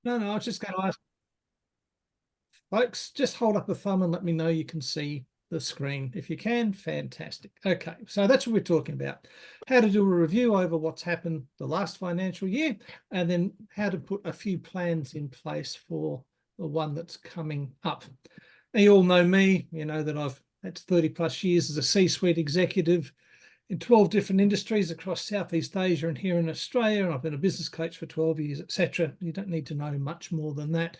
No, I was just going to ask, folks, just hold up a thumb and let me know you can see the screen. If you can, fantastic. Okay, so that's what we're talking about. How to do a review over what's happened the last financial year, and then how to put a few plans in place for the one that's coming up. Now, you all know me, you know that I've had 30 plus years as a C-suite executive in 12 different industries across Southeast Asia and here in Australia, and I've been a business coach for 12 years, etc. You don't need to know much more than that.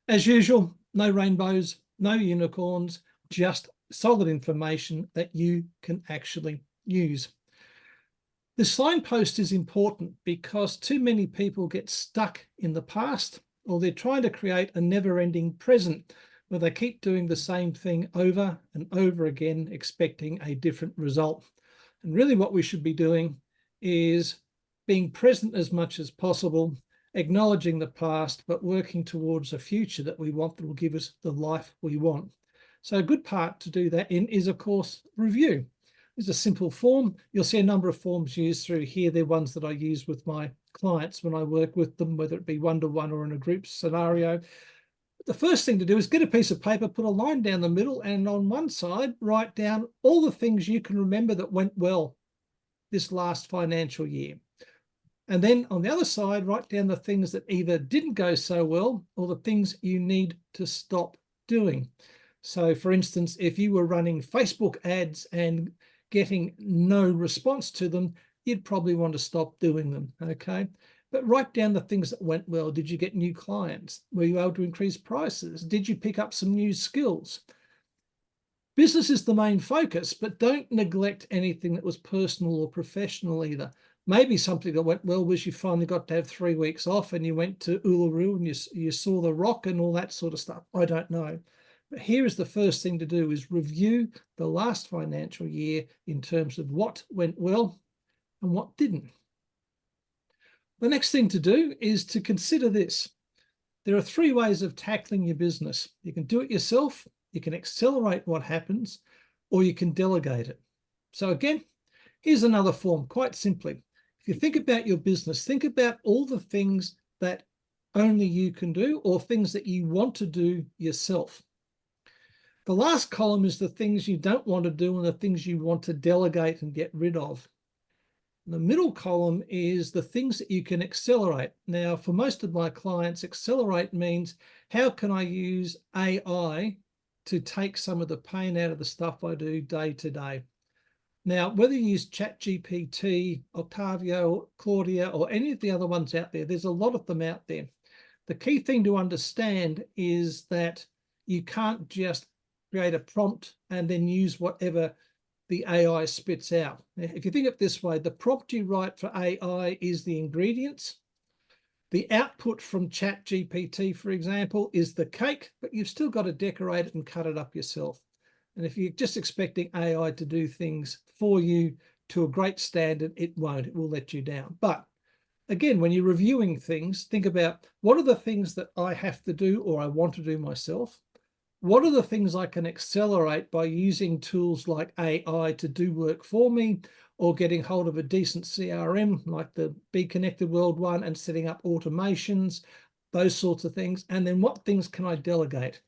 As usual, no rainbows, no unicorns, just solid information that you can actually use. The signpost is important because too many people get stuck in the past, or they're trying to create a never-ending present where they keep doing the same thing over and over again, expecting a different result. And really what we should be doing is being present as much as possible, acknowledging the past, but working towards a future that we want that will give us the life we want. So a good part to do that in is, of course, review. It's a simple form. You'll see a number of forms used through here. They're ones that I use with my clients when I work with them, whether it be one-to-one or in a group scenario. The first thing to do is get a piece of paper, put a line down the middle, and on one side, write down all the things you can remember that went well this last financial year. And then on the other side, write down the things that either didn't go so well or the things you need to stop doing. So for instance, if you were running Facebook ads and getting no response to them, you'd probably want to stop doing them, okay? But write down the things that went well. Did you get new clients? Were you able to increase prices? Did you pick up some new skills? Business is the main focus, but don't neglect anything that was personal or professional either. Maybe something that went well was you finally got to have 3 weeks off and you went to Uluru and you saw the rock and all that sort of stuff. I don't know. But here is the first thing to do is review the last financial year in terms of what went well and what didn't. The next thing to do is to consider this. There are 3 ways of tackling your business. You can do it yourself, you can accelerate what happens, or you can delegate it. So again, here's another form, quite simply. If you think about your business, think about all the things that only you can do or things that you want to do yourself. The last column is the things you don't want to do and the things you want to delegate and get rid of. The middle column is the things that you can accelerate. Now, for most of my clients, accelerate means how can I use AI to take some of the pain out of the stuff I do day to day. Now, whether you use ChatGPT, Octavio, Claudia, or any of the other ones out there, there's a lot of them out there. The key thing to understand is that you can't just create a prompt and then use whatever the AI spits out. If you think of it this way, the prompt you write for AI is the ingredients. The output from ChatGPT, for example, is the cake, but you've still got to decorate it and cut it up yourself. And if you're just expecting AI to do things for you to a great standard, it won't. It will let you down. But again, when you're reviewing things, think about what are the things that I have to do or I want to do myself? What are the things I can accelerate by using tools like AI to do work for me, or getting hold of a decent CRM like the Be Connected World one and setting up automations, those sorts of things? And then what things can I delegate?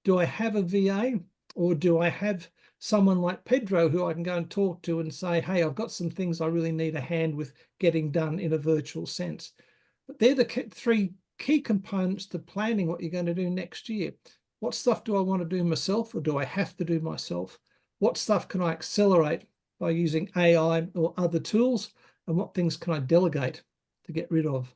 Do I have a VA, or do I have someone like Pedro who I can go and talk to and say, hey, I've got some things I really need a hand with getting done in a virtual sense? But they're the 3 key components to planning what you're going to do next year. What stuff do I want to do myself, or do I have to do myself? What stuff can I accelerate by using AI or other tools? And what things can I delegate to get rid of?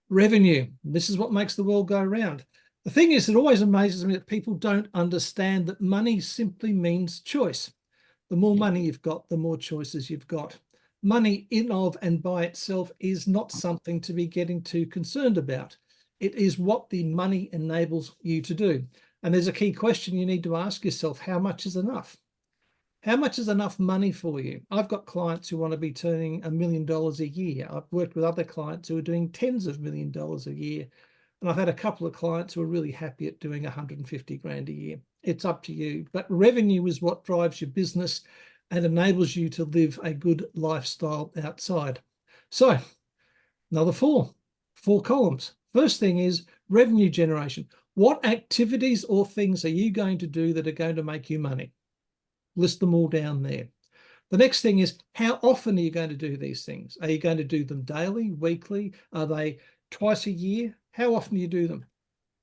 Revenue. This is what makes the world go round. The thing is, it always amazes me that people don't understand that money simply means choice. The more money you've got, the more choices you've got. Money in of and by itself is not something to be getting too concerned about. It is what the money enables you to do. And there's a key question you need to ask yourself: how much is enough? How much is enough money for you? I've got clients who want to be turning $1 million a year. I've worked with other clients who are doing tens of million dollars a year. And I've had a couple of clients who are really happy at doing 150 grand a year. It's up to you. But revenue is what drives your business and enables you to live a good lifestyle outside. So another 4 columns. First thing is revenue generation. What activities or things are you going to do that are going to make you money? List them all down there. The next thing is, how often are you going to do these things? Are you going to do them daily, weekly? Are they twice a year? How often do you do them?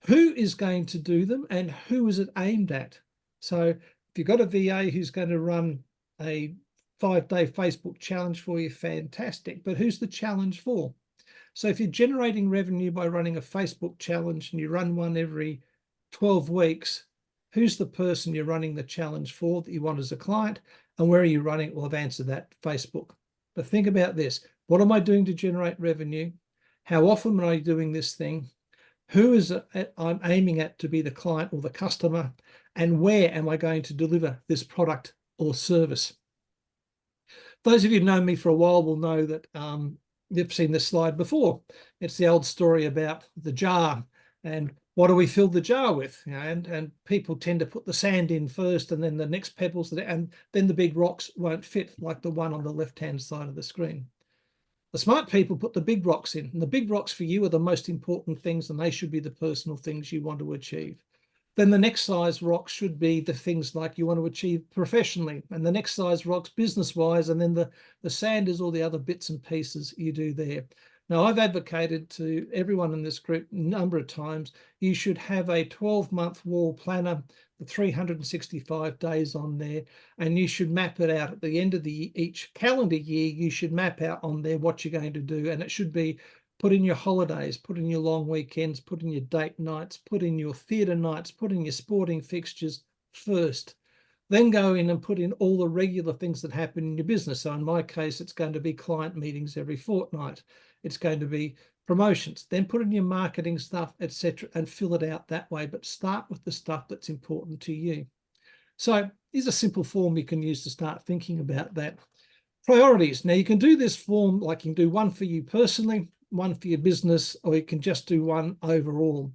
Who is going to do them and who is it aimed at? So if you've got a VA who's going to run a 5-day Facebook challenge for you, fantastic. But who's the challenge for? So if you're generating revenue by running a Facebook challenge and you run one every 12 weeks, who's the person you're running the challenge for that you want as a client, and where are you running it? Well, I've answered that, Facebook. But think about this. What am I doing to generate revenue? How often am I doing this thing? Who is it I'm aiming at to be the client or the customer? And where am I going to deliver this product or service? Those of you who know me for a while will know that you've seen this slide before. It's the old story about the jar and what do we fill the jar with? You know, and people tend to put the sand in first and then the next pebbles, and then the big rocks won't fit, like the one on the left-hand side of the screen. The smart people put the big rocks in, and the big rocks for you are the most important things, and they should be the personal things you want to achieve. Then the next size rocks should be the things like you want to achieve professionally, and the next size rocks business-wise, and then the sand is all the other bits and pieces you do there. Now, I've advocated to everyone in this group a number of times, you should have a 12-month wall planner, the 365 days on there, and you should map it out at the end of each calendar year. You should map out on there what you're going to do, and it should be put in your holidays, put in your long weekends, put in your date nights, put in your theatre nights, put in your sporting fixtures first. Then go in and put in all the regular things that happen in your business. So in my case, it's going to be client meetings every fortnight. It's going to be promotions. Then put in your marketing stuff, etc., and fill it out that way. But start with the stuff that's important to you. So here's a simple form you can use to start thinking about that. Priorities. Now you can do this form like you can do one for you personally, one for your business, or you can just do one overall.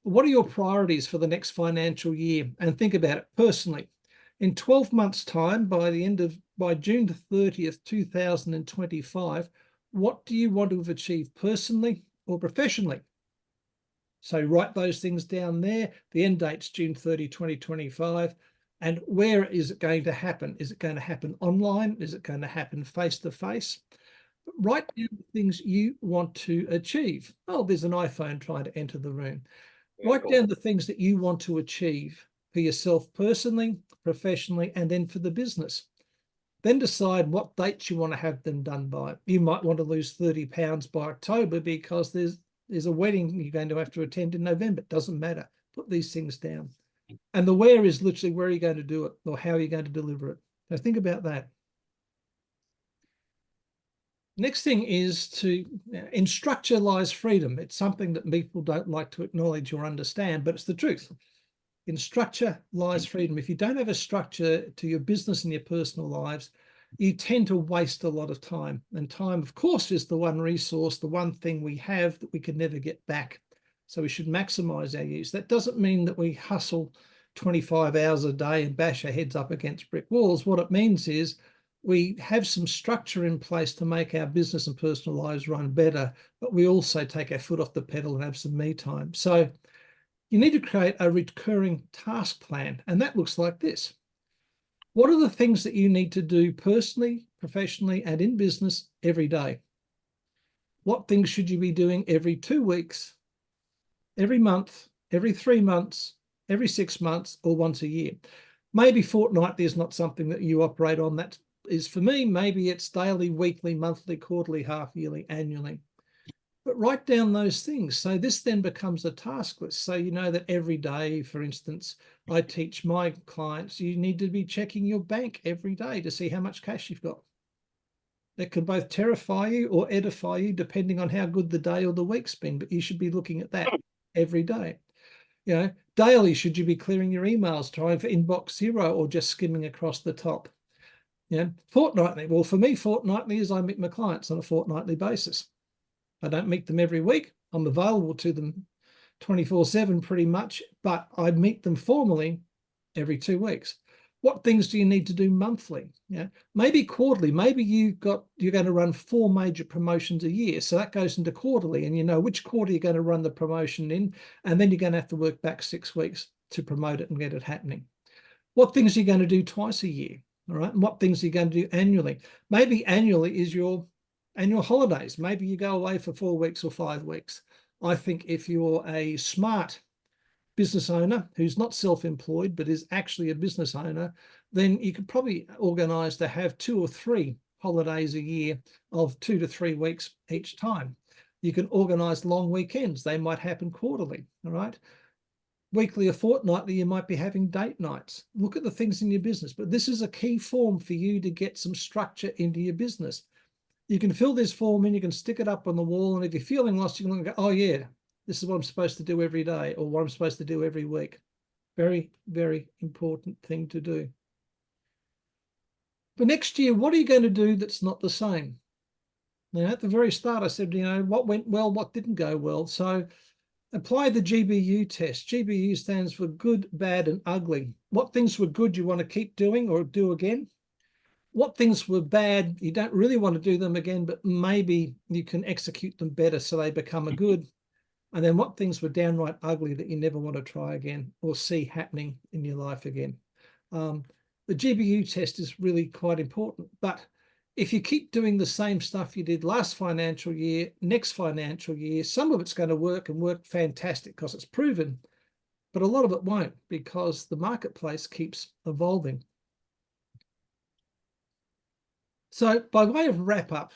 What are your priorities for the next financial year? And think about it personally. In 12 months' time, by June the 30th, 2025, what do you want to have achieved personally or professionally? So write those things down there. The end date's June 30, 2025. And where is it going to happen? Is it going to happen online? Is it going to happen face-to-face? Write down the things you want to achieve. Oh, there's an iPhone trying to enter the room. Write down the things that you want to achieve for yourself personally, professionally, and then for the business. Then decide what dates you want to have them done by. You might want to lose 30 pounds by October because there's a wedding you're going to have to attend in November. It doesn't matter. Put these things down. And the where is literally where are you going to do it or how are you going to deliver it? So think about that. Next thing is in structure lies freedom. It's something that people don't like to acknowledge or understand, but it's the truth. In structure lies freedom. If you don't have a structure to your business and your personal lives, you tend to waste a lot of time. And time, of course, is the one resource, the one thing we have that we can never get back. So we should maximize our use. That doesn't mean that we hustle 25 hours a day and bash our heads up against brick walls. What it means is we have some structure in place to make our business and personal lives run better, but we also take our foot off the pedal and have some me time. So you need to create a recurring task plan, and that looks like this. What are the things that you need to do personally, professionally, and in business every day? What things should you be doing every 2 weeks, every month, every 3 months, every 6 months, or once a year? Maybe fortnightly is not something that you operate on. That is for me. Maybe it's daily, weekly, monthly, quarterly, half yearly, annually. But write down those things. So this then becomes a task list. So you know that every day, for instance, I teach my clients, you need to be checking your bank every day to see how much cash you've got. That can both terrify you or edify you, depending on how good the day or the week's been. But you should be looking at that every day. You know, daily, should you be clearing your emails, trying for inbox zero, or just skimming across the top? You know, fortnightly. Well, for me, fortnightly is I meet my clients on a fortnightly basis. I don't meet them every week. I'm available to them 24/7 pretty much, but I meet them formally every 2 weeks. What things do you need to do monthly? Maybe quarterly. Maybe you're going to run 4 major promotions a year. So that goes into quarterly, and you know which quarter you're going to run the promotion in, and then you're going to have to work back 6 weeks to promote it and get it happening. What things are you going to do twice a year? All right. And what things are you going to do annually? Maybe annually is your annual holidays. Maybe you go away for 4 weeks or 5 weeks. I think if you're a smart business owner who's not self-employed but is actually a business owner, then you could probably organize to have 2 or 3 holidays a year of 2 to 3 weeks each time. You can organize long weekends. They might happen quarterly. All right. Weekly or fortnightly, you might be having date nights. Look at the things in your business. But this is a key form for you to get some structure into your business. You can fill this form in, you can stick it up on the wall, and if you're feeling lost, you can go, oh yeah, this is what I'm supposed to do every day, or what I'm supposed to do every week. Very, very important thing to do. But next year, what are you going to do that's not the same? Now, at the very start, I said, you know, what went well, what didn't go well. So apply the GBU test. GBU stands for good, bad, and ugly. What things were good you want to keep doing or do again? What things were bad, you don't really want to do them again, but maybe you can execute them better so they become a good. And then what things were downright ugly that you never want to try again or see happening in your life again. The GBU test is really quite important. But if you keep doing the same stuff you did last financial year, next financial year, some of it's going to work and work fantastic because it's proven, but a lot of it won't because the marketplace keeps evolving. So by way of wrap up,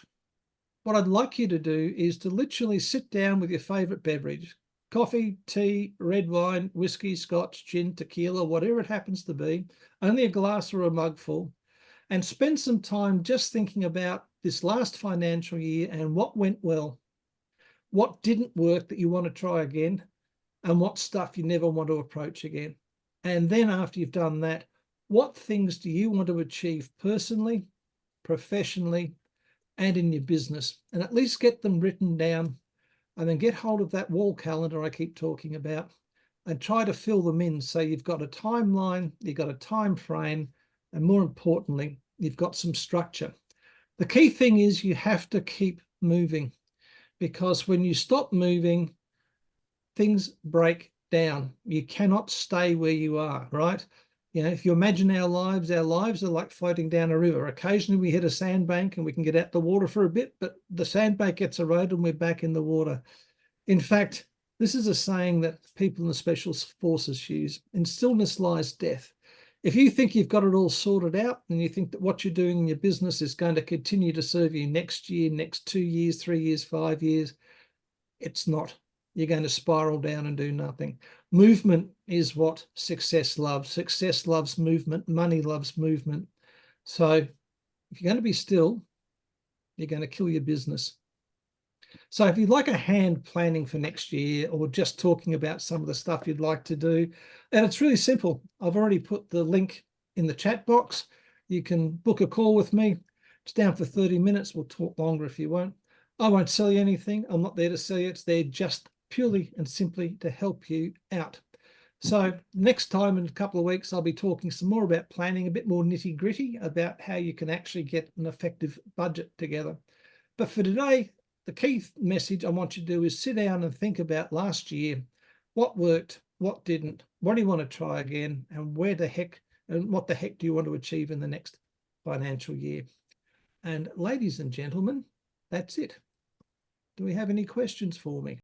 what I'd like you to do is to literally sit down with your favorite beverage, coffee, tea, red wine, whiskey, scotch, gin, tequila, whatever it happens to be, only a glass or a mug full, and spend some time just thinking about this last financial year and what went well, what didn't work that you want to try again, and what stuff you never want to approach again. And then after you've done that, what things do you want to achieve personally, professionally, and in your business, and at least get them written down, and then get hold of that wall calendar I keep talking about and try to fill them in so you've got a timeline, you've got a time frame, and more importantly, you've got some structure. The key thing is you have to keep moving, because when you stop moving, things break down. You cannot stay where you are, right? You know, if you imagine our lives are like floating down a river. Occasionally we hit a sandbank and we can get out the water for a bit, but the sandbank gets eroded and we're back in the water. In fact, this is a saying that people in the special forces use: in stillness lies death. If you think you've got it all sorted out and you think that what you're doing in your business is going to continue to serve you next year, next 2 years, 3 years, 5 years, it's not. You're going to spiral down and do nothing. Movement is what success loves. Success loves movement. Money loves movement. So if you're going to be still, you're going to kill your business. So if you'd like a hand planning for next year, or just talking about some of the stuff you'd like to do, and it's really simple. I've already put the link in the chat box. You can book a call with me. It's down for 30 minutes. We'll talk longer if you want. I won't sell you anything. I'm not there to sell you. It's there just purely and simply to help you out. So next time in a couple of weeks, I'll be talking some more about planning, a bit more nitty gritty about how you can actually get an effective budget together. But for today, the key message I want you to do is sit down and think about last year. What worked, what didn't, what do you want to try again, and what the heck do you want to achieve in the next financial year? And ladies and gentlemen, that's it. Do we have any questions for me?